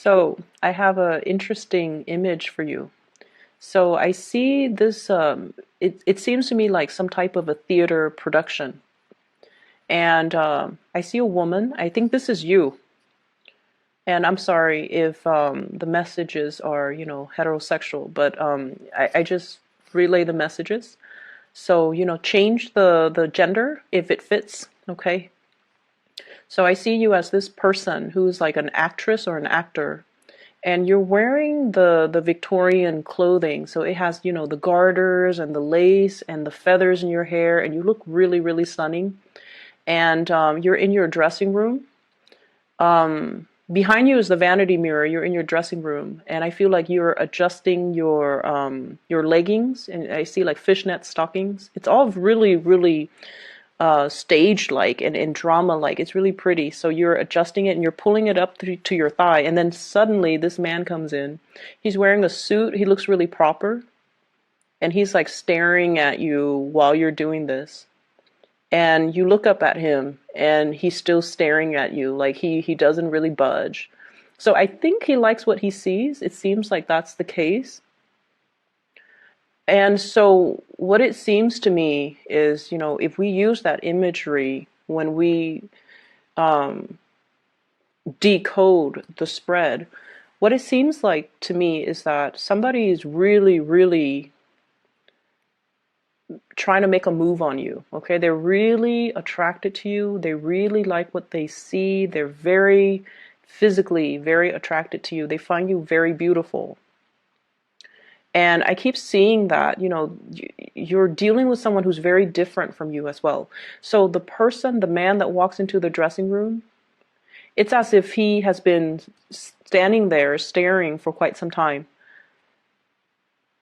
So I have an interesting image for you. So I see this, it seems to me like some type of a theater production. And I see a woman. I think this is you. And I'm sorry if the messages are, heterosexual, but I just relay the messages. So, change the gender if it fits, okay? So I see you as this person who's like an actress or an actor, and you're wearing the Victorian clothing, so it has the garters and the lace and the feathers in your hair, and you look really, really stunning. And you're in your dressing room. Behind you is the vanity mirror. You're in your dressing room, and I feel like you're adjusting your leggings, and I see like fishnet stockings. It's all really, really stage like and drama like. It's really pretty. So you're adjusting it and you're pulling it up to your thigh, and then suddenly this man comes in. He's wearing a suit. He looks really proper, and he's like staring at you while you're doing this. And you look up at him and he's still staring at you, like he doesn't really budge. So I think he likes what he sees. It seems like that's the case. And so what it seems to me is, if we use that imagery when we decode the spread, what it seems like to me is that somebody is really, really trying to make a move on you. Okay, they're really attracted to you. They really like what they see. They're very physically very attracted to you. They find you very beautiful. And I keep seeing that, you're dealing with someone who's very different from you as well. So the man that walks into the dressing room, it's as if he has been standing there staring for quite some time.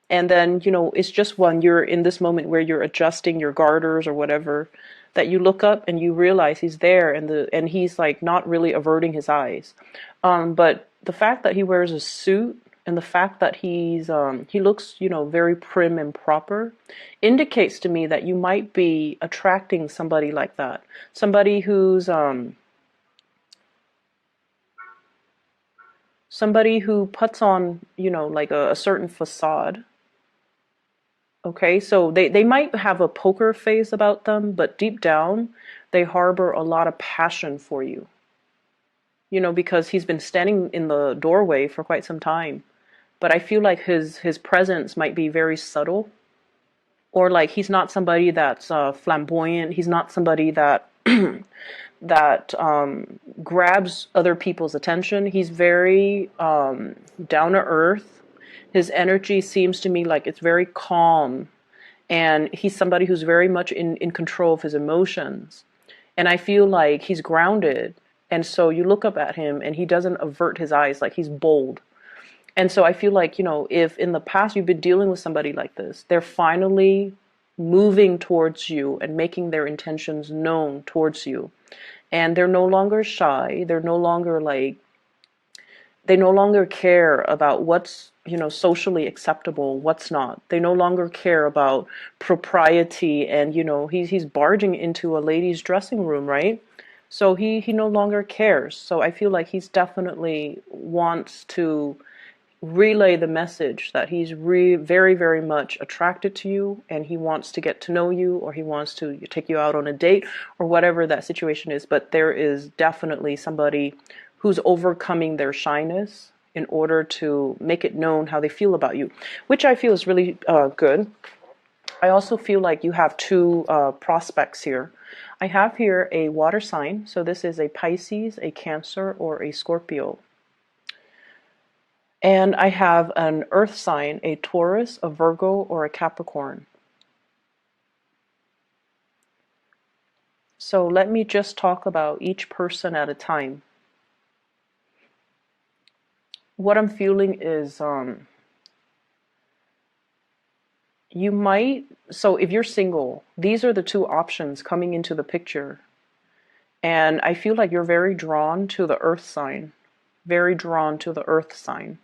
And then, it's just when you're in this moment where you're adjusting your garters or whatever, that you look up and you realize he's there, and he's like not really averting his eyes. But the fact that he wears a suit and the fact that he looks, very prim and proper indicates to me that you might be attracting somebody like that. Somebody who puts on, like a certain facade. Okay, so they might have a poker face about them, but deep down, they harbor a lot of passion for you. Because he's been standing in the doorway for quite some time. But I feel like his presence might be very subtle, or like he's not somebody that's flamboyant. He's not somebody that that grabs other people's attention. He's very down to earth. His energy seems to me like it's very calm, and he's somebody who's very much in control of his emotions. And I feel like he's grounded, and so you look up at him and he doesn't avert his eyes, like he's bold. And so I feel like, if in the past you've been dealing with somebody like this, they're finally moving towards you and making their intentions known towards you. And they're no longer shy. They're no longer like, they no longer care about what's, socially acceptable, what's not. They no longer care about propriety, and, he's barging into a lady's dressing room, right? So he no longer cares. So I feel like he's definitely wants to relay the message that he's very, very much attracted to you, and he wants to get to know you, or he wants to take you out on a date, or whatever that situation is. But there is definitely somebody who's overcoming their shyness in order to make it known how they feel about you, which I feel is really good. I also feel like you have two prospects here. I have here a water sign, so this is a Pisces, a Cancer, or a Scorpio. And I have an earth sign, a Taurus, a Virgo, or a Capricorn. So let me just talk about each person at a time. What I'm feeling is so if you're single, these are the two options coming into the picture. And I feel like you're very drawn to the earth sign, very drawn to the earth sign.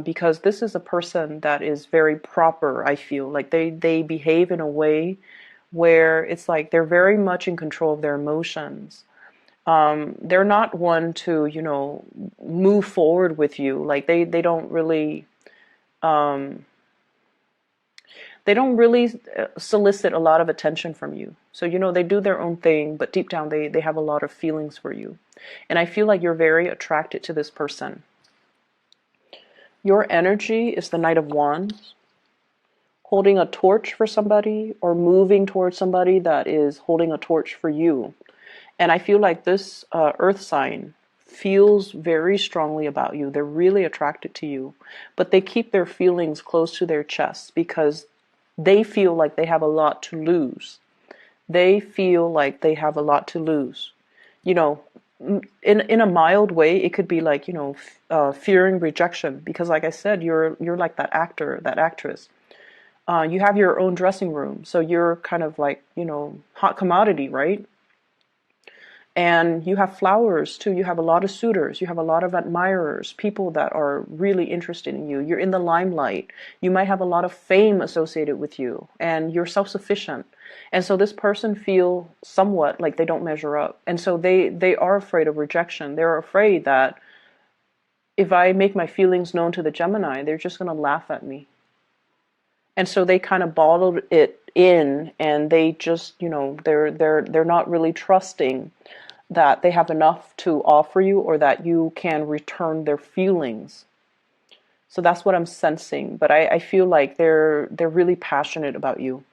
Because this is a person that is very proper. I feel like they behave in a way where it's like they're very much in control of their emotions. They're not one to, move forward with you. Like they don't really, um, solicit a lot of attention from you. So, they do their own thing, but deep down they have a lot of feelings for you. And I feel like you're very attracted to this person. Your energy is the Knight of Wands, holding a torch for somebody or moving towards somebody that is holding a torch for you. And I feel like this earth sign feels very strongly about you. They're really attracted to you, but they keep their feelings close to their chest because they feel like they have a lot to lose. They feel like they have a lot to lose. You know, in a mild way, it could be like, fearing rejection because, like I said, you're like that actor, that actress. You have your own dressing room, so you're kind of like, hot commodity, right? And you have flowers too. You have a lot of suitors. You have a lot of admirers, people that are really interested in you. You're in the limelight. You might have a lot of fame associated with you, and you're self-sufficient. And so this person feel somewhat like they don't measure up. And so they are afraid of rejection. They're afraid that if I make my feelings known to the Gemini, they're just going to laugh at me. And so they kind of bottled it in, and they just, they're not really trusting that they have enough to offer you or that you can return their feelings. So that's what I'm sensing. But I feel like they're really passionate about you.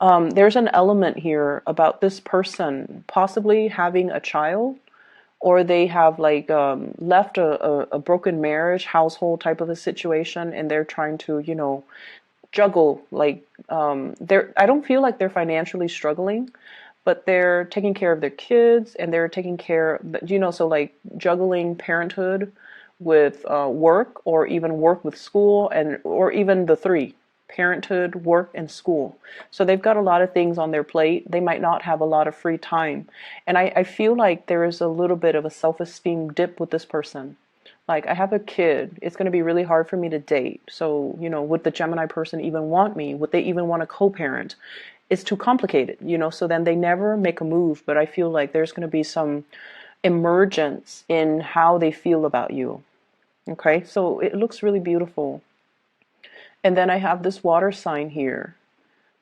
There's an element here about this person possibly having a child, or they have like left a broken marriage, household type of a situation, and they're trying to, juggle. Like I don't feel like they're financially struggling, but they're taking care of their kids and they're taking care, so like juggling parenthood with work, or even work with school, and or even the three: parenthood, work, and school. So they've got a lot of things on their plate. They might not have a lot of free time. And I feel like there is a little bit of a self-esteem dip with this person. Like, I have a kid. It's going to be really hard for me to date. So, would the Gemini person even want me? Would they even want to co-parent? It's too complicated, so then they never make a move. But I feel like there's going to be some emergence in how they feel about you. Okay, so it looks really beautiful. And then I have this water sign here.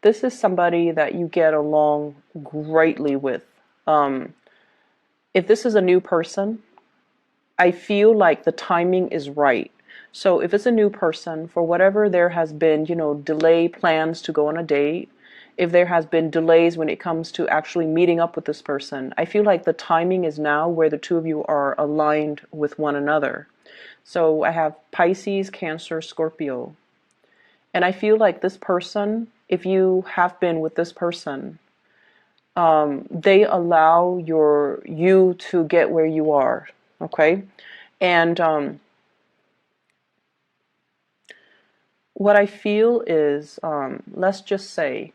This is somebody that you get along greatly with. If this is a new person, I feel like the timing is right. So if it's a new person, for whatever there has been, delay plans to go on a date, if there has been delays when it comes to actually meeting up with this person, I feel like the timing is now where the two of you are aligned with one another. So I have Pisces, Cancer, Scorpio. And I feel like this person, if you have been with this person, they allow you to get where you are. Okay? And what I feel is, let's just say,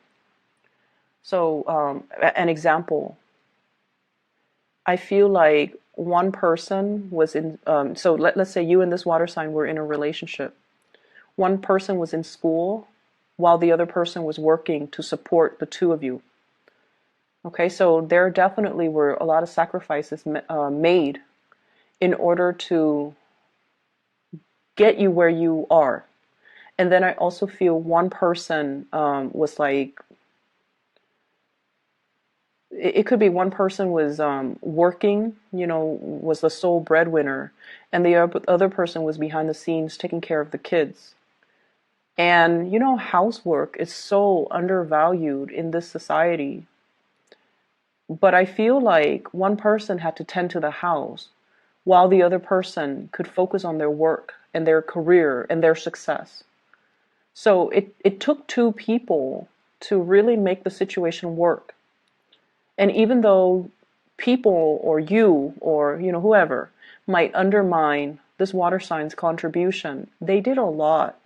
so an example, I feel like one person was in, so let's say you and this water sign were in a relationship. One person was in school while the other person was working to support the two of you. Okay, so there definitely were a lot of sacrifices made in order to get you where you are. And then I also feel one person was like, it could be one person was working, was the sole breadwinner, and the other person was behind the scenes taking care of the kids. And housework is so undervalued in this society. But I feel like one person had to tend to the house while the other person could focus on their work and their career and their success. So it took two people to really make the situation work. And even though people or you or whoever might undermine this water sign's contribution, they did a lot.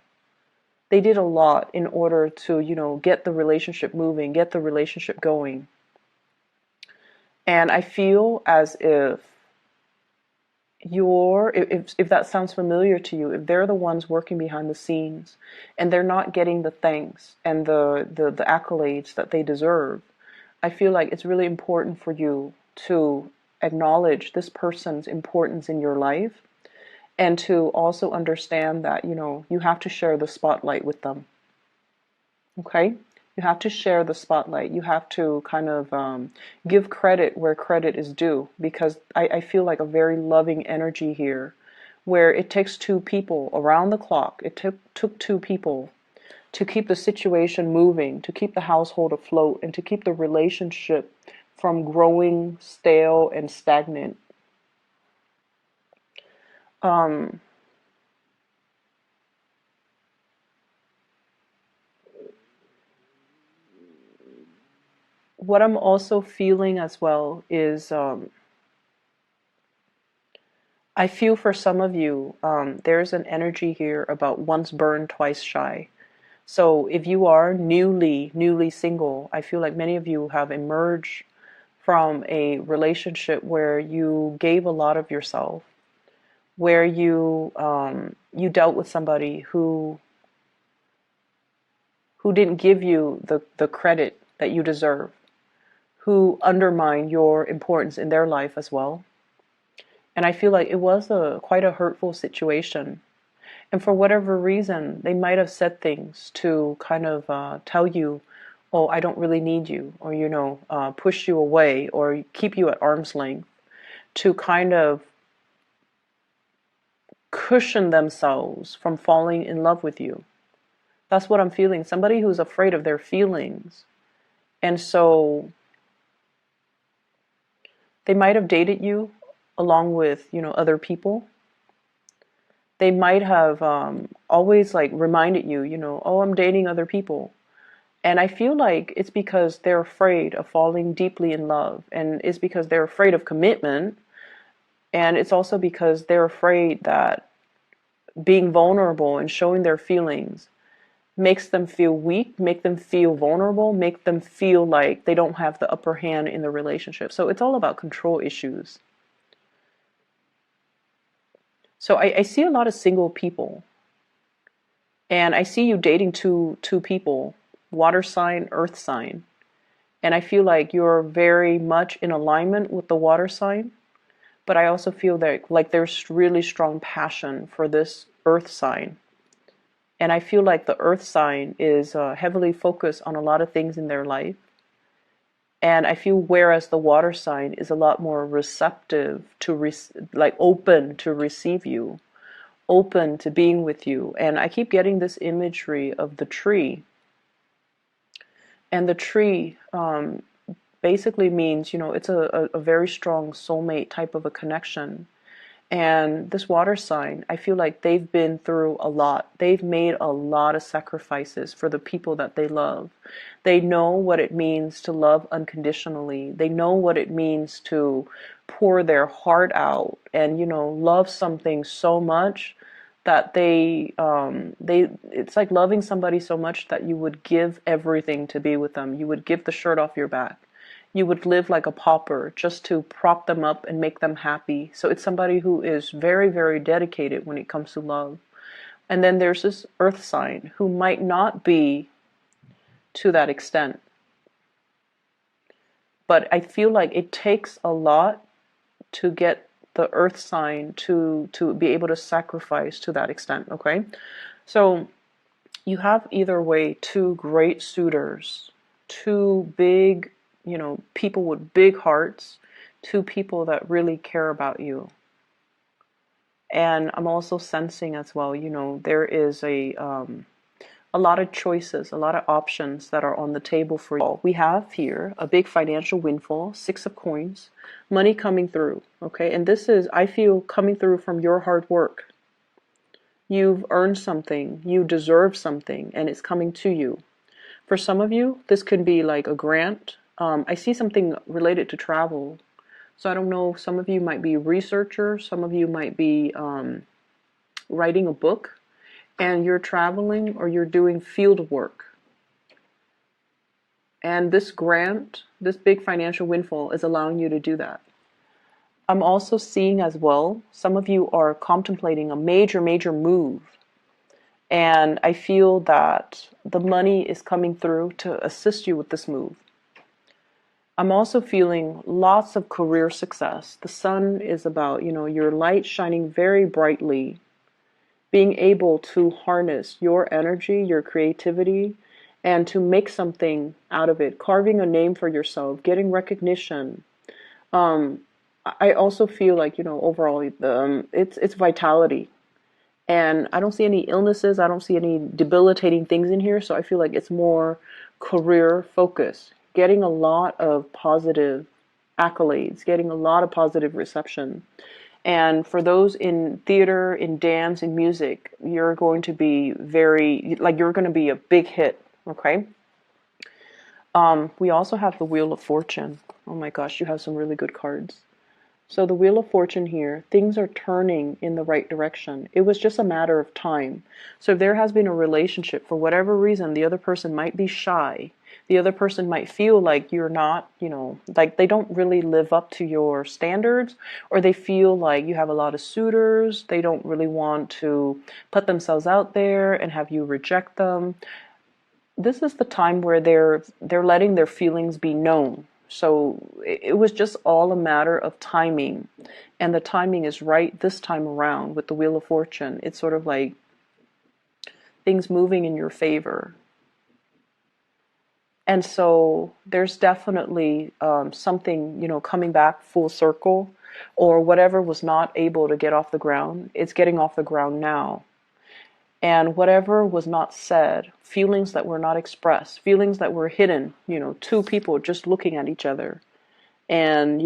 They did a lot in order to, get the relationship moving, get the relationship going. And I feel as if if that sounds familiar to you, if they're the ones working behind the scenes and they're not getting the thanks and the accolades that they deserve, I feel like it's really important for you to acknowledge this person's importance in your life, and to also understand that, you have to share the spotlight with them. Okay? You have to share the spotlight. You have to kind of give credit where credit is due, because I feel like a very loving energy here, where it takes two people around the clock. It took two people to keep the situation moving, to keep the household afloat, and to keep the relationship from growing stale and stagnant. What I'm also feeling as well is I feel for some of you, there's an energy here about once burned, twice shy. So if you are newly single, I feel like many of you have emerged from a relationship where you gave a lot of yourself, where you dealt with somebody who didn't give you the credit that you deserve, who undermined your importance in their life as well. And I feel like it was quite a hurtful situation. And for whatever reason, they might have said things to kind of tell you, oh, I don't really need you, or, push you away or keep you at arm's length, to kind of cushion themselves from falling in love with you. That's what I'm feeling. Somebody who's afraid of their feelings. And so they might have dated you along with, other people. They might have always like reminded you, oh, I'm dating other people. And I feel like it's because they're afraid of falling deeply in love. And it's because they're afraid of commitment. And it's also because they're afraid that being vulnerable and showing their feelings makes them feel weak, make them feel vulnerable, make them feel like they don't have the upper hand in the relationship. So it's all about control issues. So I see a lot of single people, and I see you dating two people, water sign, earth sign. And I feel like you're very much in alignment with the water sign, but I also feel that like there's really strong passion for this earth sign. And I feel like the earth sign is heavily focused on a lot of things in their life. And I feel whereas the water sign is a lot more receptive to like open to receive you, open to being with you. And I keep getting this imagery of the tree. And the tree basically means, it's a very strong soulmate type of a connection. And this water sign, I feel like they've been through a lot. They've made a lot of sacrifices for the people that they love. They know what it means to love unconditionally. They know what it means to pour their heart out and, love something so much that it's like loving somebody so much that you would give everything to be with them. You would give the shirt off your back. You would live like a pauper just to prop them up and make them happy. So it's somebody who is very, very dedicated when it comes to love. And then there's this earth sign who might not be to that extent. But I feel like it takes a lot to get the earth sign to be able to sacrifice to that extent, okay? So you have either way two great suitors, two big, people with big hearts, two people that really care about you. And I'm also sensing as well, there is a lot of choices, a lot of options that are on the table for you. We have here a big financial windfall, 6 of coins, money coming through, okay? And this is, I feel, coming through from your hard work. You've earned something, you deserve something, and it's coming to you. For some of you, this could be like a grant. I see something related to travel. So I don't know, some of you might be researchers, some of you might be writing a book, and you're traveling or you're doing field work. And this grant, this big financial windfall is allowing you to do that. I'm also seeing as well, some of you are contemplating a major move. And I feel that the money is coming through to assist you with this move. I'm also feeling lots of career success. The sun is about, your light shining very brightly, being able to harness your energy, your creativity, and to make something out of it, carving a name for yourself, getting recognition. Um, I also feel like, overall, it's vitality. And I don't see any illnesses. I don't see any debilitating things in here. So I feel like it's more career focused, getting a lot of positive accolades, getting a lot of positive reception. And for those in theater, in dance, in music, you're going to be you're going to be a big hit. Okay. We also have the Wheel of Fortune. Oh my gosh, you have some really good cards. So the Wheel of Fortune here, things are turning in the right direction. It was just a matter of time. So if there has been a relationship, for whatever reason, the other person might be shy. The other person might feel like you're not, like they don't really live up to your standards, or they feel like you have a lot of suitors. They don't really want to put themselves out there and have you reject them. This is the time where they're letting their feelings be known. So it was just all a matter of timing. And the timing is right this time around with the Wheel of Fortune. It's sort of like things moving in your favor. And so there's definitely something, coming back full circle, or whatever was not able to get off the ground, it's getting off the ground now. And whatever was not said, feelings that were not expressed, feelings that were hidden, two people just looking at each other and,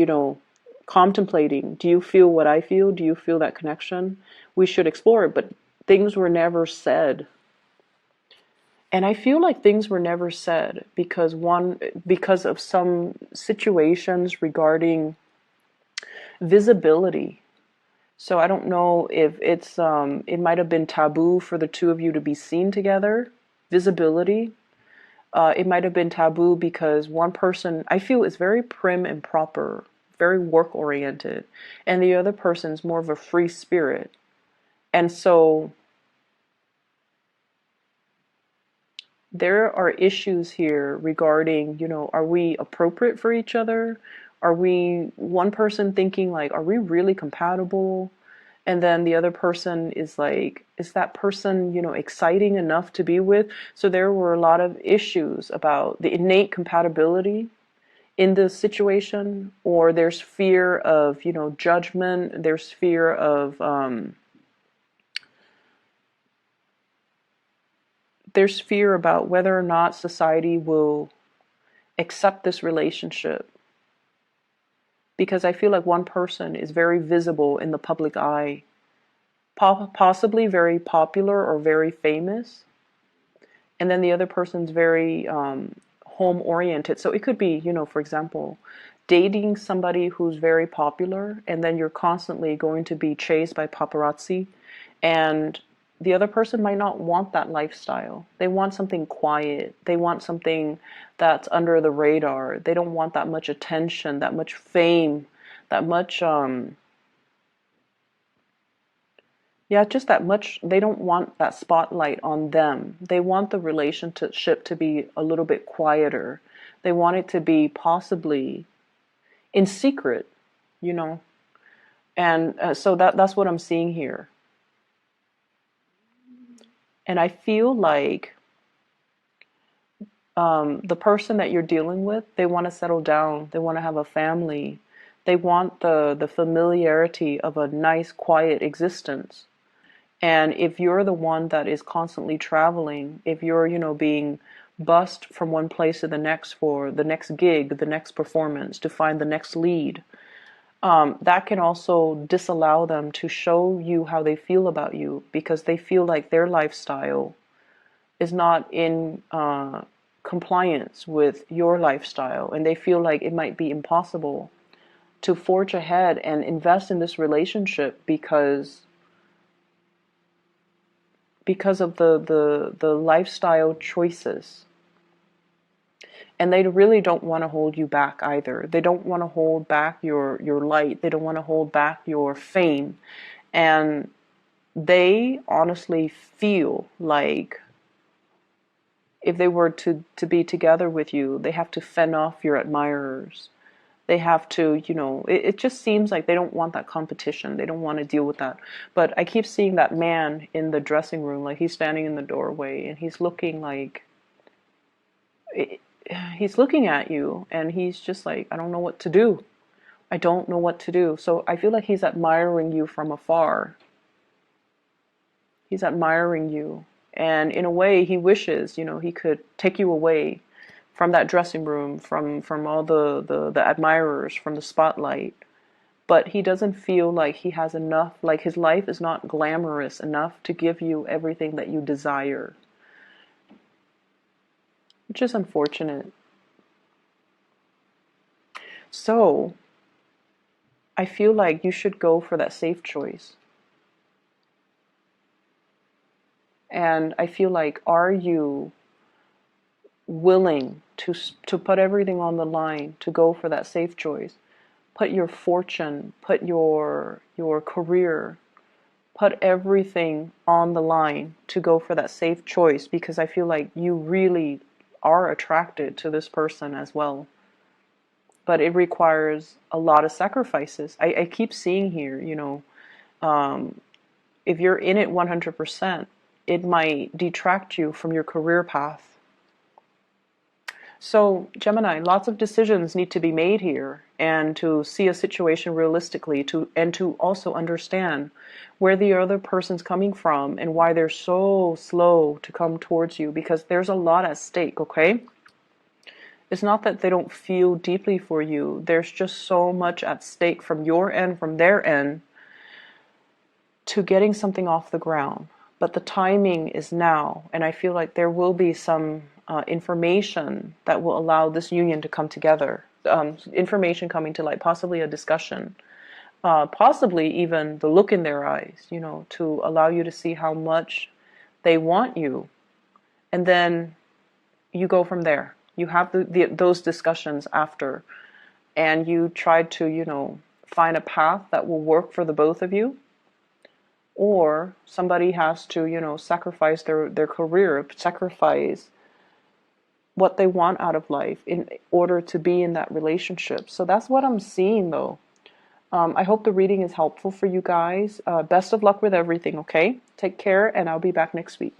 contemplating, do you feel what I feel? Do you feel that connection? We should explore it, but things were never said. And I feel like things were never said because of some situations regarding visibility. So I don't know if it might have been taboo for the two of you to be seen together. Visibility. It might have been taboo because one person, I feel, is very prim and proper, very work oriented, and the other person's more of a free spirit. And so there are issues here regarding, are we appropriate for each other? Are we one person thinking like, are we really compatible? And then the other person is like, is that person, exciting enough to be with? So there were a lot of issues about the innate compatibility in this situation, or there's fear of, judgment. There's fear of, there's fear about whether or not society will accept this relationship. Because I feel like one person is very visible in the public eye, possibly very popular or very famous, and then the other person's very home oriented. So it could be, for example, dating somebody who's very popular, and then you're constantly going to be chased by paparazzi, and the other person might not want that lifestyle. They want something quiet. They want something that's under the radar. They don't want that much attention, that much fame, that much, just that much. They don't want that spotlight on them. They want the relationship to be a little bit quieter. They want it to be possibly in secret, And so that's what I'm seeing here. And I feel like the person that you're dealing with, they want to settle down. They want to have a family. They want the familiarity of a nice, quiet existence. And if you're the one that is constantly traveling, if you're, being bussed from one place to the next for the next gig, the next performance, to find the next lead, that can also disallow them to show you how they feel about you, because they feel like their lifestyle is not in compliance with your lifestyle, and they feel like it might be impossible to forge ahead and invest in this relationship because of the lifestyle choices. And they really don't want to hold you back either. They don't want to hold back your light. They don't want to hold back your fame. And they honestly feel like if they were to be together with you, they have to fend off your admirers. They have to, it just seems like they don't want that competition. They don't want to deal with that. But I keep seeing that man in the dressing room, like he's standing in the doorway and he's looking like, he's looking at you and he's just like, I don't know what to do. I don't know what to do. So I feel like he's admiring you from afar. He's admiring you. And in a way, he wishes, he could take you away from that dressing room, from all the admirers, from the spotlight. But he doesn't feel like he has enough, like his life is not glamorous enough to give you everything that you desire. Which is unfortunate. So, I feel like you should go for that safe choice. And I feel like, are you willing to put everything on the line to go for that safe choice? Put your fortune, put your career, put everything on the line to go for that safe choice, because I feel like you really are attracted to this person as well. But it requires a lot of sacrifices. I keep seeing here, if you're in it 100%, it might detract you from your career path. So, Gemini, lots of decisions need to be made here, and to see a situation realistically, and to also understand where the other person's coming from and why they're so slow to come towards you, because there's a lot at stake, okay? It's not that they don't feel deeply for you. There's just so much at stake from your end, from their end, to getting something off the ground. But the timing is now, and I feel like there will be some information that will allow this union to come together. Information coming to light, possibly a discussion, possibly even the look in their eyes, to allow you to see how much they want you. And then you go from there. You have those discussions after, and you try to, find a path that will work for the both of you. Or somebody has to, sacrifice their career, sacrifice what they want out of life in order to be in that relationship. So that's what I'm seeing, though. I hope the reading is helpful for you guys. Best of luck with everything, okay? Take care, and I'll be back next week.